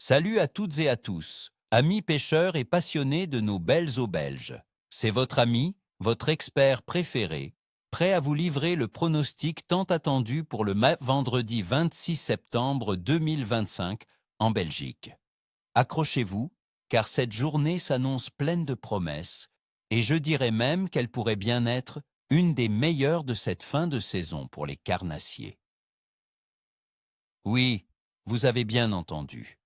Salut à toutes et à tous, amis pêcheurs et passionnés de nos belles eaux belges. C'est votre ami, votre expert préféré, prêt à vous livrer le pronostic tant attendu pour le vendredi 26 septembre 2025 en Belgique. Accrochez-vous, car cette journée s'annonce pleine de promesses, et je dirais même qu'elle pourrait bien être une des meilleures de cette fin de saison pour les carnassiers. Oui, vous avez bien entendu.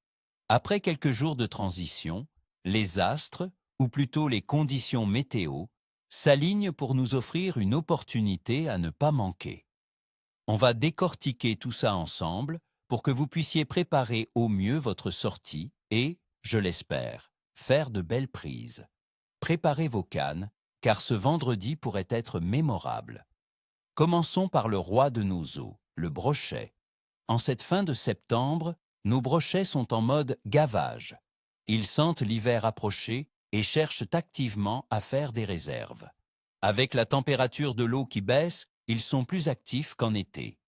Après quelques jours de transition, les astres, ou plutôt les conditions météo, s'alignent pour nous offrir une opportunité à ne pas manquer. On va décortiquer tout ça ensemble pour que vous puissiez préparer au mieux votre sortie et, je l'espère, faire de belles prises. Préparez vos cannes, car ce vendredi pourrait être mémorable. Commençons par le roi de nos eaux, le brochet. En cette fin de septembre, nos brochets sont en mode gavage. Ils sentent l'hiver approcher et cherchent activement à faire des réserves. Avec la température de l'eau qui baisse, ils sont plus actifs qu'en été.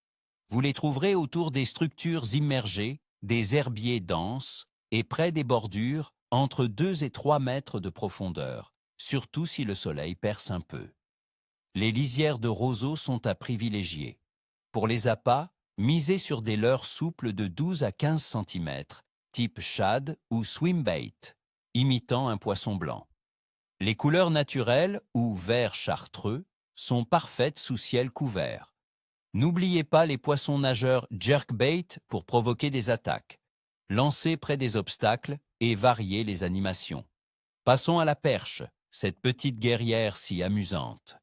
Vous les trouverez autour des structures immergées, des herbiers denses et près des bordures, entre 2 et 3 mètres de profondeur, surtout si le soleil perce un peu. Les lisières de roseaux sont à privilégier. Pour les appâts, misez sur des leurres souples de 12 à 15 cm, type shad ou swimbait, imitant un poisson blanc. Les couleurs naturelles ou vert chartreux sont parfaites sous ciel couvert. N'oubliez pas les poissons nageurs jerkbait pour provoquer des attaques. Lancez près des obstacles et variez les animations. Passons à la perche, cette petite guerrière si amusante.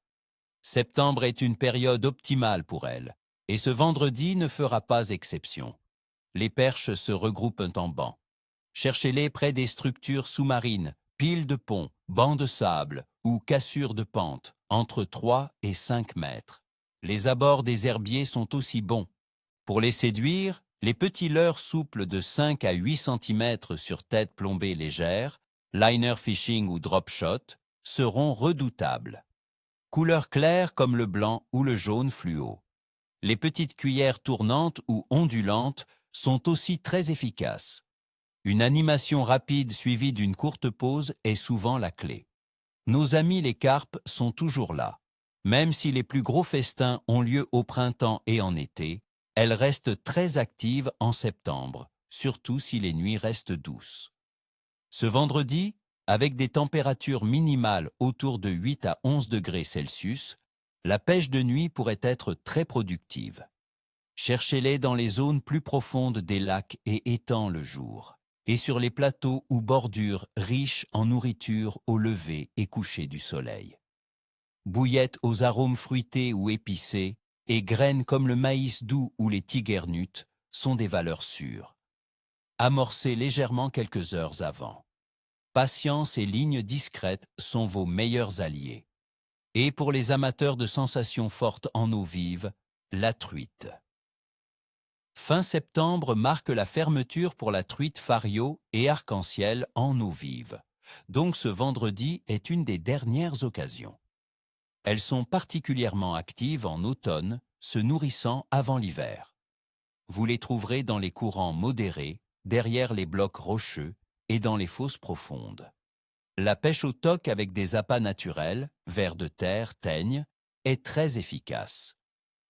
Septembre est une période optimale pour elle, et ce vendredi ne fera pas exception. Les perches se regroupent en bancs. Cherchez-les près des structures sous-marines, piles de ponts, bancs de sable ou cassures de pente, entre 3 et 5 mètres. Les abords des herbiers sont aussi bons. Pour les séduire, les petits leurres souples de 5 à 8 cm sur tête plombée légère, liner fishing ou drop shot, seront redoutables. Couleur claire comme le blanc ou le jaune fluo. Les petites cuillères tournantes ou ondulantes sont aussi très efficaces. Une animation rapide suivie d'une courte pause est souvent la clé. Nos amis les carpes sont toujours là. Même si les plus gros festins ont lieu au printemps et en été, elles restent très actives en septembre, surtout si les nuits restent douces. Ce vendredi, avec des températures minimales autour de 8 à 11 degrés Celsius, la pêche de nuit pourrait être très productive. Cherchez-les dans les zones plus profondes des lacs et étangs le jour, et sur les plateaux ou bordures riches en nourriture au lever et coucher du soleil. Bouillettes aux arômes fruités ou épicés, et graines comme le maïs doux ou les tigernutes sont des valeurs sûres. Amorcez légèrement quelques heures avant. Patience et ligne discrète sont vos meilleurs alliés. Et pour les amateurs de sensations fortes en eau vive, la truite. Fin septembre marque la fermeture pour la truite fario et arc-en-ciel en eau vive. Donc ce vendredi est une des dernières occasions. Elles sont particulièrement actives en automne, se nourrissant avant l'hiver. Vous les trouverez dans les courants modérés, derrière les blocs rocheux et dans les fosses profondes. La pêche au toc avec des appâts naturels, vers de terre, teigne, est très efficace.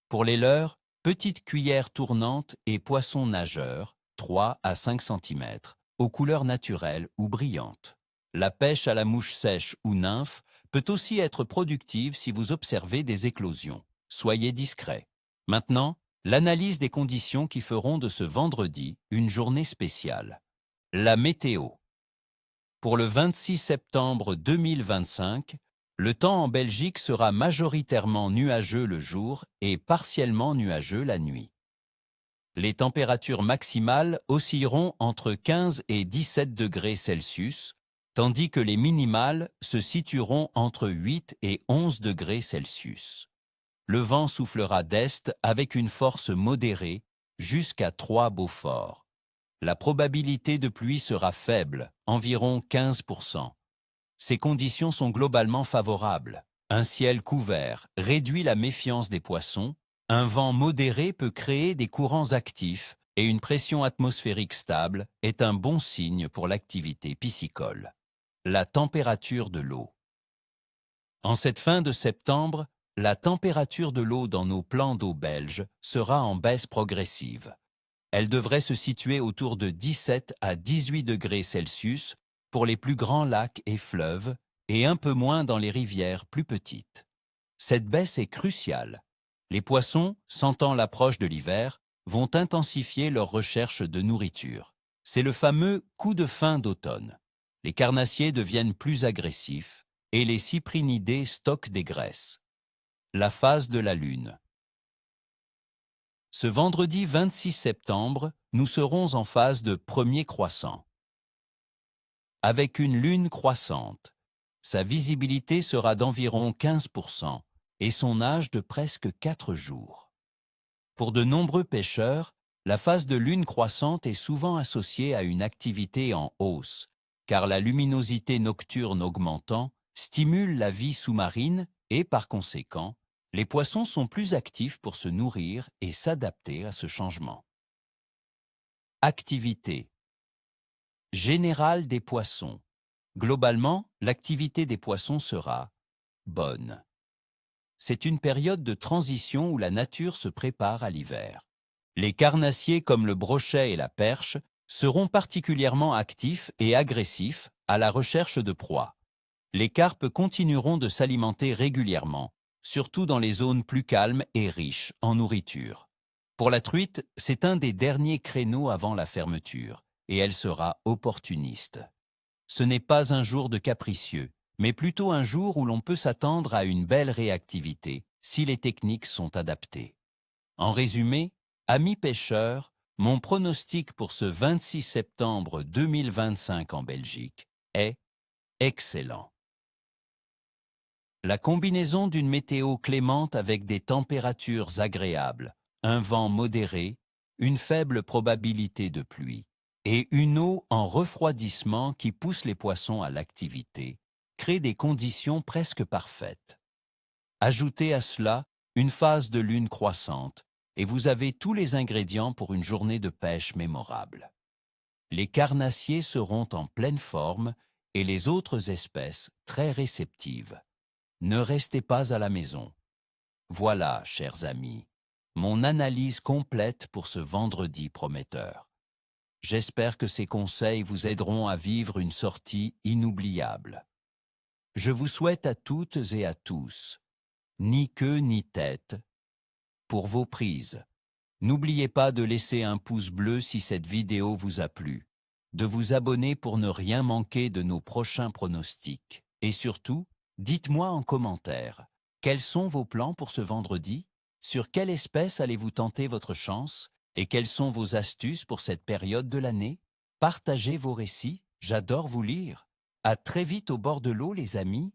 Pour les leurres, petites cuillères tournantes et poissons nageurs, 3 à 5 cm, aux couleurs naturelles ou brillantes. La pêche à la mouche sèche ou nymphe peut aussi être productive si vous observez des éclosions. Soyez discret. Maintenant, l'analyse des conditions qui feront de ce vendredi une journée spéciale. La météo. Pour le 26 septembre 2025, le temps en Belgique sera majoritairement nuageux le jour et partiellement nuageux la nuit. Les températures maximales oscilleront entre 15 et 17 degrés Celsius, tandis que les minimales se situeront entre 8 et 11 degrés Celsius. Le vent soufflera d'est avec une force modérée jusqu'à 3 Beaufort. La probabilité de pluie sera faible, environ 15%. Ces conditions sont globalement favorables. Un ciel couvert réduit la méfiance des poissons, un vent modéré peut créer des courants actifs et une pression atmosphérique stable est un bon signe pour l'activité piscicole. La température de l'eau. En cette fin de septembre, la température de l'eau dans nos plans d'eau belges sera en baisse progressive. Elle devrait se situer autour de 17 à 18 degrés Celsius pour les plus grands lacs et fleuves et un peu moins dans les rivières plus petites. Cette baisse est cruciale. Les poissons, sentant l'approche de l'hiver, vont intensifier leur recherche de nourriture. C'est le fameux coup de faim d'automne. Les carnassiers deviennent plus agressifs et les cyprinidés stockent des graisses. La phase de la Lune. Ce vendredi 26 septembre, nous serons en phase de premier croissant. Avec une lune croissante, sa visibilité sera d'environ 15% et son âge de presque 4 jours. Pour de nombreux pêcheurs, la phase de lune croissante est souvent associée à une activité en hausse, car la luminosité nocturne augmentant stimule la vie sous-marine et, par conséquent, les poissons sont plus actifs pour se nourrir et s'adapter à ce changement. Activité générale des poissons. Globalement, l'activité des poissons sera bonne. C'est une période de transition où la nature se prépare à l'hiver. Les carnassiers comme le brochet et la perche seront particulièrement actifs et agressifs à la recherche de proies. Les carpes continueront de s'alimenter régulièrement, surtout dans les zones plus calmes et riches en nourriture. Pour la truite, c'est un des derniers créneaux avant la fermeture, et elle sera opportuniste. Ce n'est pas un jour de capricieux, mais plutôt un jour où l'on peut s'attendre à une belle réactivité si les techniques sont adaptées. En résumé, amis pêcheurs, mon pronostic pour ce 26 septembre 2025 en Belgique est excellent. La combinaison d'une météo clémente avec des températures agréables, un vent modéré, une faible probabilité de pluie et une eau en refroidissement qui pousse les poissons à l'activité crée des conditions presque parfaites. Ajoutez à cela une phase de lune croissante et vous avez tous les ingrédients pour une journée de pêche mémorable. Les carnassiers seront en pleine forme et les autres espèces très réceptives. Ne restez pas à la maison. Voilà, chers amis, mon analyse complète pour ce vendredi prometteur. J'espère que ces conseils vous aideront à vivre une sortie inoubliable. Je vous souhaite à toutes et à tous, ni queue ni tête, pour vos prises. N'oubliez pas de laisser un pouce bleu si cette vidéo vous a plu, de vous abonner pour ne rien manquer de nos prochains pronostics et surtout, dites-moi en commentaire, quels sont vos plans pour ce vendredi? Sur quelle espèce allez-vous tenter votre chance? Et quelles sont vos astuces pour cette période de l'année? Partagez vos récits, j'adore vous lire. À très vite au bord de l'eau les amis.